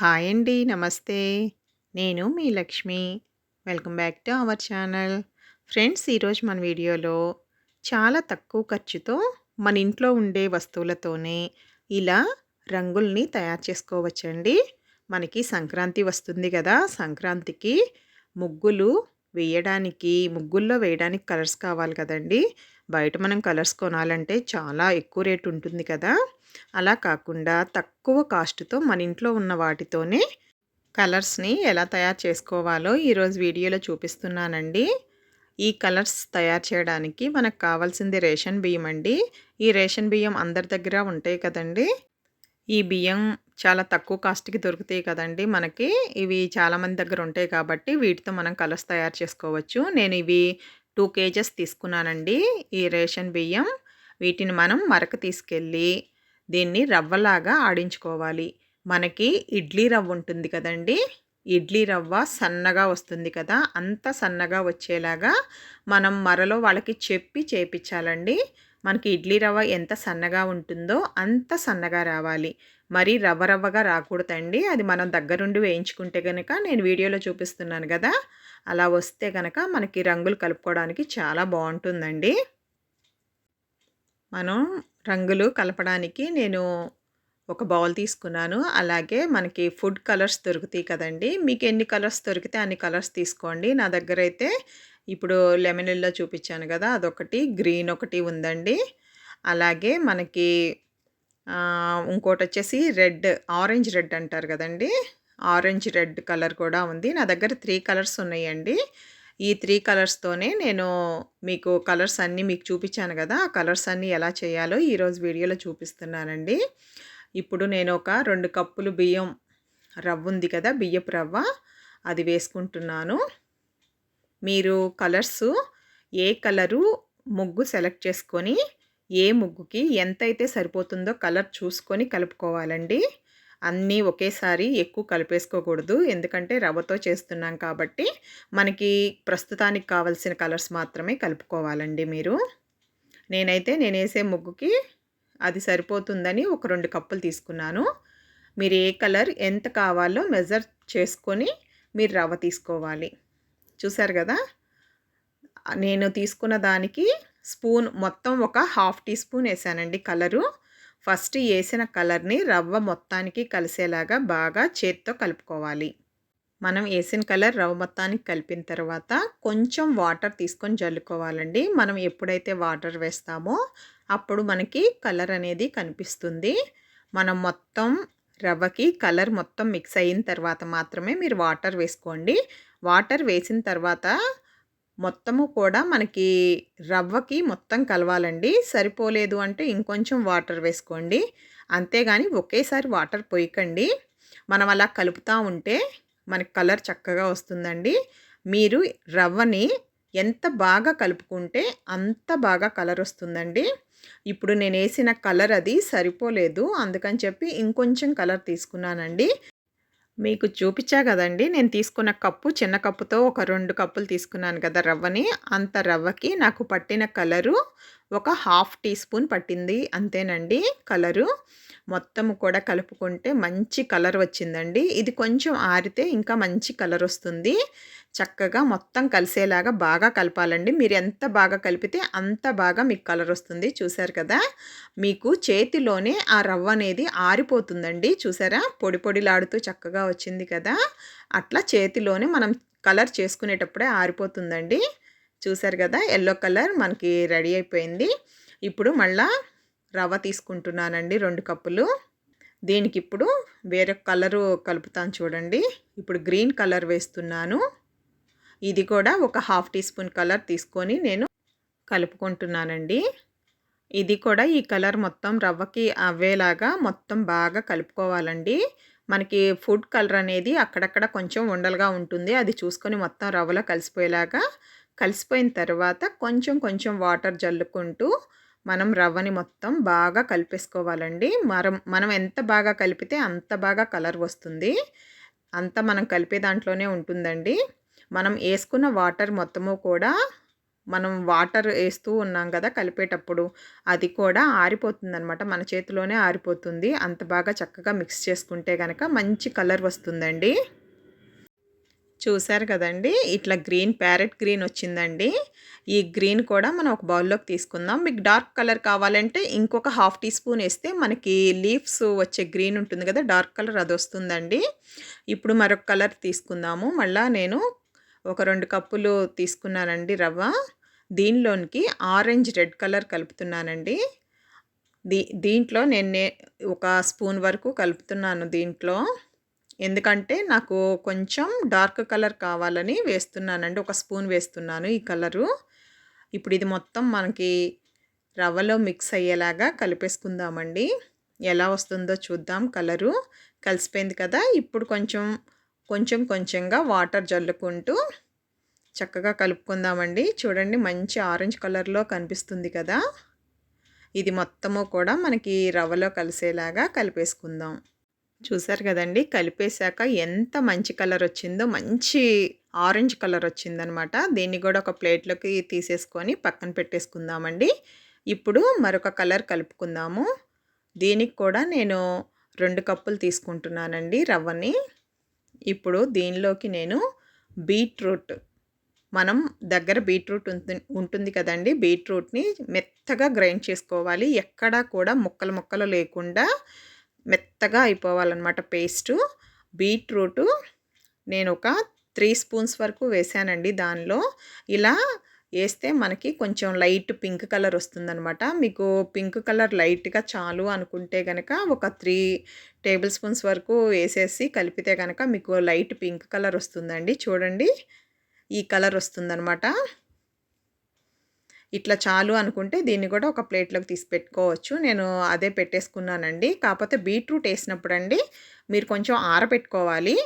Hi అండి. నమస్తే. నేను మీ Lakshmi. Welcome back to our channel. Friends, ఈరోజు మన వీడియోలో చాలా తక్కువ ఖర్చుతో మన ఇంట్లో ఉండే వస్తువులతోనే ఇలా రంగుల్ని తయారు చేసుకోవచ్చండి. మనకి సంక్రాంతి వస్తుంది కదా! సంక్రాంతికి ముగ్గులు ముగ్గుల్లో వేయడానికి కలర్స్ కావాలి కదండీ! బయట మనం కలర్స్ కొనాలంటే చాలా ఎక్కువ రేట్ ఉంటుంది కదా! అలా కాకుండా తక్కువ కాస్ట్‌తో మన ఇంట్లో ఉన్న వాటితోనే కలర్స్‌ని ఎలా తయారు చేసుకోవాలో ఈరోజు వీడియోలో చూపిస్తున్నానండి. ఈ కలర్స్ తయారు చేయడానికి మనకు కావాల్సింది రేషన్ బియ్యం అండి. ఈ రేషన్ బియ్యం అందరి దగ్గర ఉంటాయి కదండీ! ఈ బియ్యం చాలా తక్కువ కాస్ట్‌కి దొరుకుతాయి కదండీ మనకి. ఇవి చాలామంది దగ్గర ఉంటాయి కాబట్టి వీటితో మనం కలర్స్ తయారు చేసుకోవచ్చు. నేను ఇవి 2 కేజెస్ తీసుకున్నానండి ఈ రేషన్ బియ్యం. వీటిని మనం మరక తీసుకెళ్ళి దీన్ని రవ్వలాగా ఆడించుకోవాలి. మనకి ఇడ్లీ రవ్వ ఉంటుంది కదండీ! ఇడ్లీ రవ్వ సన్నగా వస్తుంది కదా! అంత సన్నగా వచ్చేలాగా మనం మరలో వాళ్ళకి చెప్పి చేపిచ్చాలండి. మనకి ఇడ్లీ రవ్వ ఎంత సన్నగా ఉంటుందో అంత సన్నగా రావాలి. మరీ రవ్వ రవ్వగా రాకూడదండి. అది మనం దగ్గరుండి వేయించుకుంటే గనక నేను వీడియోలో చూపిస్తున్నాను గదా! అలా వస్తే గనక మనకి రంగులు కలుపుకోవడానికి చాలా బావుంటుందండి. మనం రంగులు కలపడానికి నేను ఒక బౌల్ తీసుకున్నాను. అలాగే మనకి ఫుడ్ కలర్స్ దొరుకుతాయి కదండీ! మీకు ఎన్ని కలర్స్ దొరికితే అన్ని కలర్స్ తీసుకోండి. నా దగ్గరైతే ఇప్పుడు లెమన్ యెల్లో చూపించాను గదా! అదొకటి, గ్రీన్ ఒకటి ఉందండి. అలాగే మనకి ఇంకోటొచ్చేసి ఆరెంజ్ రెడ్ అంటారు గదండీ! ఆరెంజ్ రెడ్ కలర్ కూడా ఉంది. నా దగ్గర 3 కలర్స్ ఉన్నాయండి. ఈ 3 కలర్స్‌తోనే నేను మీకు కలర్స్ అన్నీ మీకు చూపించాను గదా! ఆ కలర్స్ అన్నీ ఎలా చేయాలో ఈరోజు వీడియోలో చూపిస్తున్నానండి. ఇప్పుడు నేను ఒక 2 కప్పులు రవ్వ ఉంది కదా! బియ్యపు రవ్వ అది వేసుకుంటున్నాను. మీరు కలర్సు ఏ కలరు ముగ్గు సెలెక్ట్ చేసుకొని, ఏ ముగ్గుకి ఎంతైతే సరిపోతుందో కలర్ చూసుకొని కలుపుకోవాలండి. అన్నీ ఒకేసారి ఎక్కువ కలిపేసుకోకూడదు. ఎందుకంటే రవ్వతో చేస్తున్నాం కాబట్టి, మనకి ప్రస్తుతానికి కావాల్సిన కలర్స్ మాత్రమే కలుపుకోవాలండి మీరు. నేనేసే ముగ్గుకి అది సరిపోతుందని ఒక 2 కప్పులు తీసుకున్నాను. మీరు ఏ కలర్ ఎంత కావాలో మెజర్ చేసుకొని మీరు రవ్వ తీసుకోవాలి. చూసారు గదా! నేను తీసుకున్న దానికి స్పూన్ మొత్తం ఒక హాఫ్ టీ స్పూన్ ఏసానండి కలరు. ఫస్ట్ ఏసిన కలర్‌ని రవ్వ మొత్తానికి కలిసేలాగా బాగా చేత్తో కలుపుకోవాలి. మనం ఏసిన కలర్ రవ్వ మొత్తానికి కలిపిన తర్వాత కొంచెం వాటర్ తీసుకొని జల్లుకోవాలండి. మనం ఎప్పుడైతే వాటర్ వేస్తామో అప్పుడు మనకి కలర్ అనేది కనిపిస్తుంది. మనం మొత్తం రవ్వకి కలర్ మొత్తం మిక్స్ అయిన తర్వాత మాత్రమే మీరు వాటర్ వేసుకోండి. వాటర్ వేసిన తర్వాత మొత్తము కూడా మనకి రవ్వకి మొత్తం కలవాలండి. సరిపోలేదు అంటే ఇంకొంచెం వాటర్ వేసుకోండి. అంతేగాని ఒకేసారి వాటర్ పొయ్యకండి. మనం అలా కలుపుతా ఉంటే మనకి కలర్ చక్కగా వస్తుందండి. మీరు రవ్వని ఎంత బాగా కలుపుకుంటే అంత బాగా కలర్ వస్తుందండి. ఇప్పుడు నేనేసిన కలర్ అది సరిపోలేదు. అందుకని చెప్పి ఇంకొంచెం కలర్ తీసుకున్నానండి. మీకు చూపిచ్చా గదండీ! నేను తీసుకున్న కప్పు చిన్న కప్పుతో ఒక 2 కప్పులు తీసుకున్నాను కదా రవ్వని. అంత రవ్వకి నాకు పట్టిన కలరు ఒక హాఫ్ టీ స్పూన్ పట్టింది అంతేనండి కలరు. మొత్తము కూడా కలుపుకుంటే మంచి కలర్ వచ్చిందండి. ఇది కొంచెం ఆరితే ఇంకా మంచి కలరొస్తుంది. చక్కగా మొత్తం కలిసేలాగా బాగా కలపాలండి. మీరెంత బాగా కలిపితే అంత బాగా మీకు కలరొస్తుంది. చూసారు కదా! మీకు చేతిలోనే ఆ రవ్వ అనేది ఆరిపోతుందండి. చూసారా? పొడి పొడిలాడుతూ చక్కగా వచ్చింది కదా! అట్లా చేతిలోనే మనం కలర్ చేసుకునేటప్పుడే ఆరిపోతుందండి. చూసారు కదా! యెల్లో కలర్ మనకి రెడీ అయిపోయింది. ఇప్పుడు మళ్ళా రవ్వ తీసుకుంటున్నానండి 2 కప్పులు. దీనికిప్పుడు వేరే కలరు కలుపుతాను చూడండి. ఇప్పుడు గ్రీన్ కలర్ వేస్తున్నాను. ఇది కూడా ఒక హాఫ్ టీ స్పూన్ కలర్ తీసుకొని నేను కలుపుకుంటున్నానండి. ఇది కూడా ఈ కలర్ మొత్తం రవ్వకి అవ్వేలాగా మొత్తం బాగా కలుపుకోవాలండి. మనకి ఫుడ్ కలర్ అనేది అక్కడక్కడ కొంచెం ఉండలుగా ఉంటుంది. అది చూసుకొని మొత్తం రవ్వలో కలిసిపోయిన తర్వాత కొంచెం కొంచెం వాటర్ జల్లుకుంటూ మనం రవ్వని మొత్తం బాగా కలిపేసుకోవాలండి. మనం ఎంత బాగా కలిపితే అంత బాగా కలర్ వస్తుంది. అంతా మనం కలిపే దాంట్లోనే ఉంటుందండి. మనం ఏసుకున్న వాటర్ మొత్తము కూడా మనం వాటర్ ఏస్తూ ఉన్నాం గదా! కలిపేటప్పుడు. అది కూడా ఆరిపోతుందనమాట. మన చేతిలోనే ఆరిపోతుంది. అంత బాగా చక్కగా మిక్స్ చేసుకుంటే గనక మంచి కలర్ వస్తుందండి. చూసారు కదండీ! ఇట్లా ప్యారెట్ గ్రీన్ వచ్చిందండి. ఈ గ్రీన్ కూడా మనం ఒక బౌల్‌లోకి తీసుకుందాం. మీకు డార్క్ కలర్ కావాలంటే ఇంకొక హాఫ్ టీ స్పూన్ ఏస్తే మనకి లీవ్స్ వచ్చే గ్రీన్ ఉంటుంది గదా! డార్క్ కలర్ అదొస్తుందండి. ఇప్పుడు మరొక కలర్ తీసుకుందాము. మళ్ళా నేను ఒక 2 కప్పులు తీసుకున్నానండి రవ్వ. దీనిలోనికి ఆరెంజ్ రెడ్ కలర్ కలుపుతున్నానండి. దీంట్లో ఒక స్పూన్ వరకు కలుపుతున్నాను దీంట్లో. ఎందుకంటే నాకు కొంచెం డార్క్ కలర్ కావాలని వేస్తున్నానండి. ఒక స్పూన్ వేస్తున్నాను ఈ కలరు. ఇప్పుడు ఇది మొత్తం మనకి రవ్వలో మిక్స్ అయ్యేలాగా కలిపేసుకుందామండి. ఎలా వస్తుందో చూద్దాం కలరు. కలిసిపోయింది కదా! ఇప్పుడు కొంచెంగా వాటర్ జల్లుకుంటూ చక్కగా కలుపుకుందామండి. చూడండి మంచి ఆరెంజ్ కలర్‌లో కనిపిస్తుంది కదా! ఇది మొత్తము కూడా మనకి రవ్వలో కలిసేలాగా కలిపేసుకుందాం. చూసారు కదండీ! కలిపేసాక ఎంత మంచి కలరొచ్చిందో, మంచి ఆరెంజ్ కలరొచ్చిందనమాట. దీన్ని గూడా ఒక ప్లేట్‌లోకి తీసేసుకొని పక్కన పెట్టేసుకుందామండి. ఇప్పుడు మరొక కలర్ కలుపుకుందాము. దీనికి కూడా నేను 2 కప్పులు తీసుకుంటున్నానండి రవ్వని. ఇప్పుడు దీనిలోకి నేను బీట్రూట్ మనం దగ్గర బీట్రూట్ ఉంటుంది కదండీ! బీట్రూట్‌ని మెత్తగా గ్రైండ్ చేసుకోవాలి. ఎక్కడా కూడా ముక్కలు ముక్కలు లేకుండా మెత్తగా అయిపోవాలనమాట పేస్టు. బీట్రూటు నేనొక 3 స్పూన్స్ వరకు వేశానండి దానిలో. ఇలా ఏస్తే మనకి కొంచెం లైట్ పింక్ కలర్ వస్తుందనమాట. మీకు పింక్ కలర్ లైట్‌గా చాలు అనుకుంటే గనక ఒక 3 టేబుల్ స్పూన్స్ వరకు ఏసేసి కలిపితే గనక మీకు లైట్ పింక్ కలర్ వస్తుందండి. చూడండి ఈ కలర్ వస్తుందనమాట. ఇట్లా చాలు అనుకుంటే దీన్ని కూడా ఒక ప్లేట్‌లోకి తీసి పెట్టుకోవచ్చు. నేను అదే పెట్టేసుకున్నానండి. కాపోతే బీట్రూట్ ఏసినప్పుడండి మీరు కొంచెం ఆరబెట్టుకోవాలి.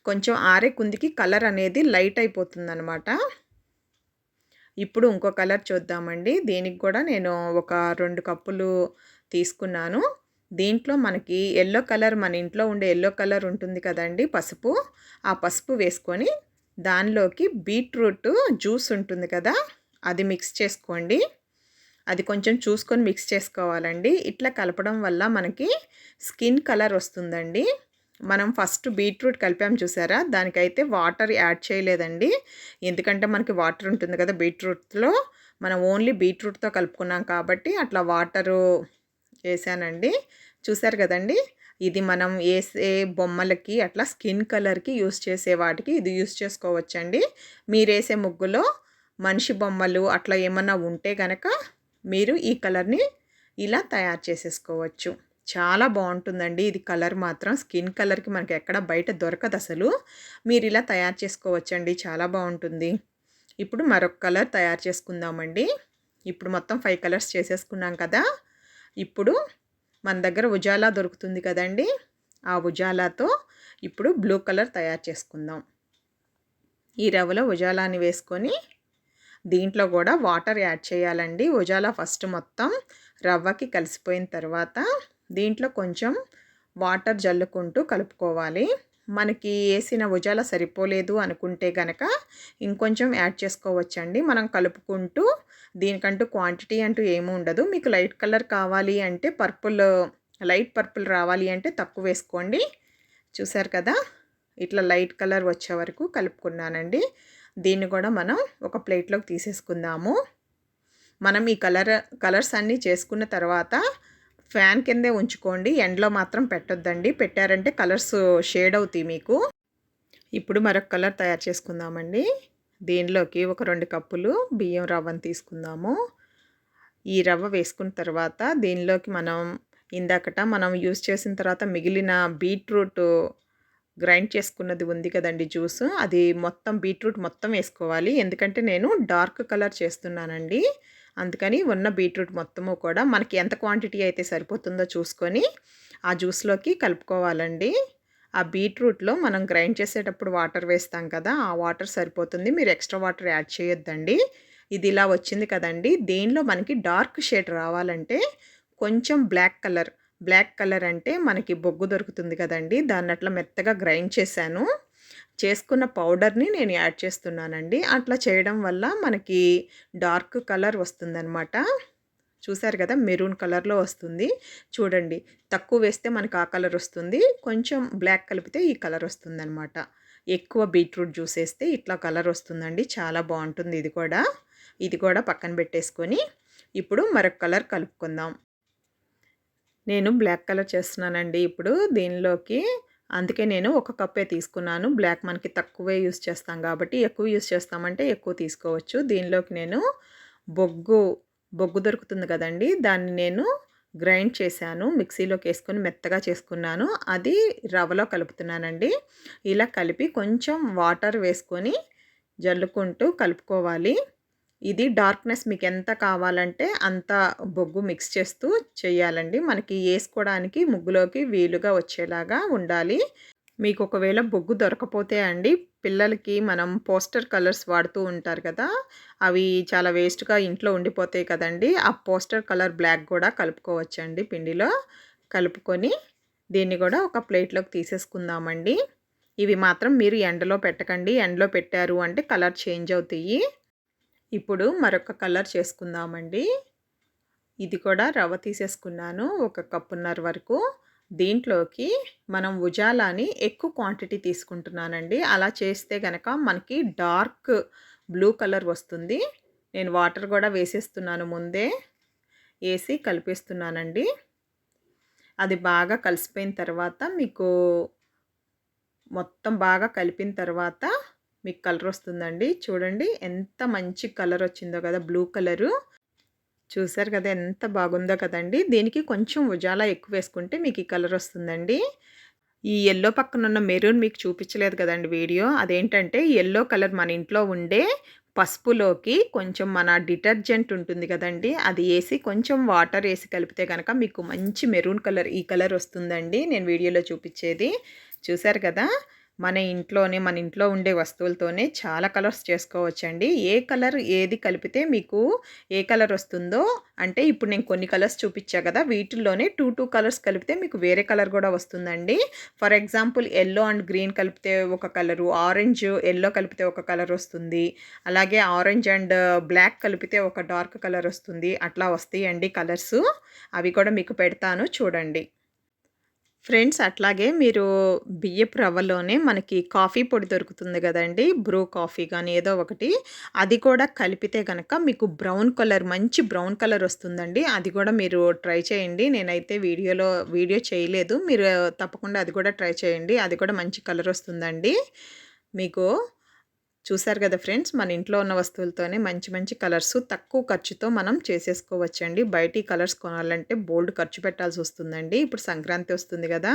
కొంచెం ఆరే కుందికి కలర్ అనేది లైట్ అయిపోతుందనమాట. ఇప్పుడు ఇంకో కలర్ చూద్దామండి. దీనికి కూడా నేను ఒక 2 కప్పులు తీసుకున్నాను. దీంట్లో మనకి యెల్లో కలర్ మన ఇంట్లో ఉండే యెల్లో కలర్ ఉంటుంది కదండీ! పసుపు. ఆ పసుపు వేసుకొని దానిలోకి బీట్రూట్ జ్యూస్ ఉంటుంది కదా! అది మిక్స్ చేసుకోండి. అది కొంచెం చూసుకొని మిక్స్ చేసుకోవాలండి. ఇట్లా కలపడం వల్ల మనకి స్కిన్ కలర్ వస్తుందండి. మనం ఫస్ట్ బీట్రూట్ కలిపాం చూసారా? దానికైతే వాటర్ యాడ్ చేయలేదండి. ఎందుకంటే మనకి వాటర్ ఉంటుంది కదా బీట్రూట్‌లో. మనం ఓన్లీ బీట్రూట్‌తో కలుపుకున్నాం కాబట్టి అట్లా వాటరు ఏసానండి. చూసారు కదండీ! ఇది మనం ఏసే బొమ్మలకి అట్లా స్కిన్ కలర్‌కి యూజ్ చేసే వాటికి ఇది యూజ్ చేసుకోవచ్చండి. మీరేసే ముగ్గులో మనిషి బొమ్మలు అట్లా ఏమన్నా ఉంటే గనక మీరు ఈ కలర్‌ని ఇలా తయారు చేసేసుకోవచ్చు. చాలా బావుంటుందండి ఇది కలర్ మాత్రం. స్కిన్ కలర్‌కి మనకి ఎక్కడ బయట దొరకదసలు. మీరిలా తయారు చేసుకోవచ్చండి. చాలా బావుంటుంది. ఇప్పుడు మరొక కలర్ తయారు చేసుకుందామండి. ఇప్పుడు మొత్తం 5 కలర్స్ చేసేసుకున్నాం కదా! ఇప్పుడు మన దగ్గర ఉజాలా దొరుకుతుంది కదండీ! ఆ ఉజాలాతో ఇప్పుడు బ్లూ కలర్ తయారు చేసుకుందాం. ఈ రవ్వలో ఉజాలాని వేసుకొని దీంట్లో కూడా వాటర్ యాడ్ చేయాలండి. ఉజాలా ఫస్ట్ మొత్తం రవ్వకి కలిసిపోయిన తర్వాత దీంట్లో కొంచెం వాటర్ జల్లుకుంటూ కలుపుకోవాలి. మనకి ఏసిన ఉజాలా సరిపోలేదు అనుకుంటే గనక ఇంకొంచెం యాడ్ చేసుకోవచ్చండి. మనం కలుపుకుంటూ దీనికంటూ క్వాంటిటీ అంటూ ఏమి ఉండదు. మీకు లైట్ కలర్ కావాలి అంటే లైట్ పర్పుల్ రావాలి అంటే తక్కువ వేసుకోండి. చూసారు కదా! ఇట్లా లైట్ కలర్ వచ్చే వరకు కలుపుకున్నానండి. దీన్ని కూడా మనం ఒక ప్లేట్‌లోకి తీసేసుకుందాము. మనం ఈ కలర్స్ అన్నీ చేసుకున్న తర్వాత ఫ్యాన్ కిందే ఉంచుకోండి. ఎండలో మాత్రం పెట్టొద్దండి. పెట్టారంటే కలర్స్ షేడ్ అవుతాయి మీకు. ఇప్పుడు మరొక కలర్ తయారు చేసుకుందామండి. దీనిలోకి ఒక 2 కప్పులు బియ్యం రవ్వను తీసుకుందాము. ఈ రవ్వ వేసుకున్న తర్వాత దీనిలోకి మనం యూజ్ చేసిన తర్వాత మిగిలిన బీట్రూట్ గ్రైండ్ చేసుకున్నది ఉంది కదండీ జ్యూస్. అది మొత్తం బీట్రూట్ మొత్తం వేసుకోవాలి. ఎందుకంటే నేను డార్క్ కలర్ చేస్తున్నానండి. అందుకని ఉన్న బీట్రూట్ మొత్తము కూడా మనకి ఎంత క్వాంటిటీ అయితే సరిపోతుందో చూసుకొని ఆ జ్యూస్‌లోకి కలుపుకోవాలండి. ఆ బీట్రూట్‌లో మనం గ్రైండ్ చేసేటప్పుడు వాటర్ వేస్తాం కదా! ఆ వాటర్ సరిపోతుంది. మీరు ఎక్స్‌ట్రా వాటర్ యాడ్ చేయొద్దండి. ఇది ఇలా వచ్చింది కదండీ! దీనిలో మనకి డార్క్ షేడ్ రావాలంటే కొంచెం బ్లాక్ కలర్ అంటే మనకి బొగ్గు దొరుకుతుంది కదండీ! దాన్ని అట్లా మెత్తగా గ్రైండ్ చేశాను. చేసుకున్న పౌడర్‌ని నేను యాడ్ చేస్తున్నానండి. అట్లా చేయడం వల్ల మనకి డార్క్ కలర్ వస్తుందనమాట. చూసారు కదా! మెరూన్ కలర్‌లో వస్తుంది. చూడండి, తక్కువ వేస్తే మనకు ఆ కలర్ వస్తుంది. కొంచెం బ్లాక్ కలిపితే ఈ కలర్ వస్తుందనమాట. ఎక్కువ బీట్రూట్ జ్యూస్ ఏస్తే ఇట్లా కలర్ వస్తుందండి. చాలా బావుంటుంది ఇది కూడా. ఇది కూడా పక్కన పెట్టేసుకొని, ఇప్పుడు మరొక కలర్ కలుపుకుందాం. నేను బ్లాక్ కలర్ చేస్తున్నానండి ఇప్పుడు దీనిలోకి. అందుకే నేను ఒక కప్పే తీసుకున్నాను. బ్లాక్ మనకి తక్కువే యూజ్ చేస్తాం కాబట్టి, ఎక్కువ యూజ్ చేస్తామంటే ఎక్కువ తీసుకోవచ్చు. దీనిలోకి నేను బొగ్గు, బొగ్గు దొరుకుతుంది కదండీ! దాన్ని నేను గ్రైండ్ చేశాను. మిక్సీలోకేసుకొని మెత్తగా చేసుకున్నాను. అది రవ్వలో కలుపుతున్నానండి. ఇలా కలిపి కొంచెం వాటర్ వేసుకొని జల్లుకుంటూ కలుపుకోవాలి. ఇది డార్క్‌నెస్ మీకెంత కావాలంటే అంత బొగ్గు మిక్స్ చేస్తూ చేయాలండి. మనకి ఏసుకోడానికి ముగ్గులోకి వీలుగా వచ్చేలాగా ఉండాలి. మీకు ఒకవేళ బొగ్గు దొరకపోతే అండి, పిల్లలకి మనం పోస్టర్ కలర్స్ వాడుతూ ఉంటారు కదా! అవి చాలా వేస్ట్‌గా ఇంట్లో ఉండిపోతాయి కదండీ! ఆ పోస్టర్ కలర్ బ్లాక్ గూడా కలుపుకోవచ్చండి పిండిలో. కలుపుకొని దీన్ని గూడా ఒక ప్లేట్‌లోకి తీసేసుకుందామండి. ఇవి మాత్రం మీరు ఎండలో పెట్టకండి. ఎండలో పెట్టారు అంటే కలర్ చేంజ్ అవుతాయి. ఇప్పుడు మరొక కలర్ చేసుకుందామండి. ఇది కూడా రవ్వ తీసేసుకున్నాను. ఒక కప్పున్నర వరకు. దీంట్లోకి మనం ఉజాలాని ఎక్కువ క్వాంటిటీ తీసుకుంటున్నానండి. అలా చేస్తే గనక మనకి డార్క్ బ్లూ కలర్ వస్తుంది. నేను వాటర్ గూడా వేసేస్తున్నాను ముందే. ఏసి కలిపేస్తున్నానండి. అది బాగా కలిసిపోయిన తర్వాత మీకు మొత్తం బాగా కలిపిన తర్వాత మీకు కలర్ వస్తుందండి. చూడండి ఎంత మంచి కలర్ వచ్చిందో కదా! Blue colour. చూసారు కదా! ఎంత బాగుందో కదండీ! దీనికి కొంచెం ఉజాలా ఎక్కువ వేసుకుంటే మీకు ఈ కలర్ వస్తుందండి. ఈ యెల్లో పక్కనున్న మెరూన్ మీకు చూపించలేదు కదండీ వీడియో. అదేంటంటే యెల్లో కలర్ మన ఇంట్లో ఉండే పసుపులోకి కొంచెం మన డిటర్జెంట్ ఉంటుంది కదండీ! అది ఏసి కొంచెం వాటర్ ఏసి కలిపితే గనక మీకు మంచి మెరూన్ కలర్ ఈ కలర్ వస్తుందండి. నేను వీడియోలో చూపించేది. చూసారు కదా! మన ఇంట్లో ఉండే వస్తువులతోనే చాలా కలర్స్ చేసుకోవచ్చండి. ఏ కలర్ ఏది కలిపితే మీకు ఏ కలర్ వస్తుందో అంటే ఇప్పుడు నేను కొన్ని కలర్స్ చూపించా కదా! వీటిల్లోనే 2 కలర్స్ కలిపితే మీకు వేరే కలర్ గూడా వస్తుందండి. For example yellow and green కలిపితే ఒక కలరు, ఆరెంజ్ యెల్లో కలిపితే ఒక కలర్ వస్తుంది. అలాగే ఆరెంజ్ అండ్ బ్లాక్ కలిపితే ఒక డార్క్ కలర్ వస్తుంది. అట్లా వస్తాయండి కలర్సు. అవి కూడా మీకు పెడతాను చూడండి. ఫ్రెండ్స్ అట్లాగే మీరు బియ్యపు రవ్వలోనే మనకి కాఫీ పొడి దొరుకుతుంది గదండీ! బ్రూ కాఫీ గాని ఏదో ఒకటి. అది కూడా కలిపితే గనక మీకు బ్రౌన్ కలర్ మంచి బ్రౌన్ కలర్ వస్తుందండి. అది గూడా మీరు ట్రై చేయండి. నేనైతే వీడియో చేయలేదు. మీరు తప్పకుండా అది కూడా ట్రై చేయండి. అది కూడా మంచి కలర్ వస్తుందండి. మీకు చూసారు కదా ఫ్రెండ్స్, మన ఇంట్లో ఉన్న వస్తువులతోనే మంచి మంచి కలర్స్ తక్కువ ఖర్చుతో మనం చేసేసుకోవచ్చండి. బయటి కలర్స్ కొనాలంటే బోల్డ్ ఖర్చు పెట్టాల్సొస్తుందండి. ఇప్పుడు సంక్రాంతి వస్తుంది గదా!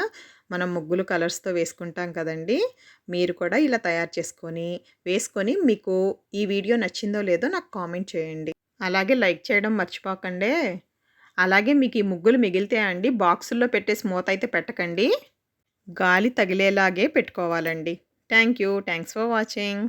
మనం ముగ్గులు కలర్స్‌తో వేసుకుంటాం కదండీ! మీరు కూడా ఇలా తయారు వేసుకొని మీకు ఈ వీడియో నచ్చిందో లేదో నాకు కామెంట్ చేయండి. అలాగే లైక్ చేయడం మర్చిపోకండే. అలాగే మీకు ఈ ముగ్గులు మిగిలితే అండి బాక్సుల్లో పెట్టేసి మూతైతే పెట్టకండి. గాలి తగిలేలాగే పెట్టుకోవాలండి. Thank you. Thanks for watching.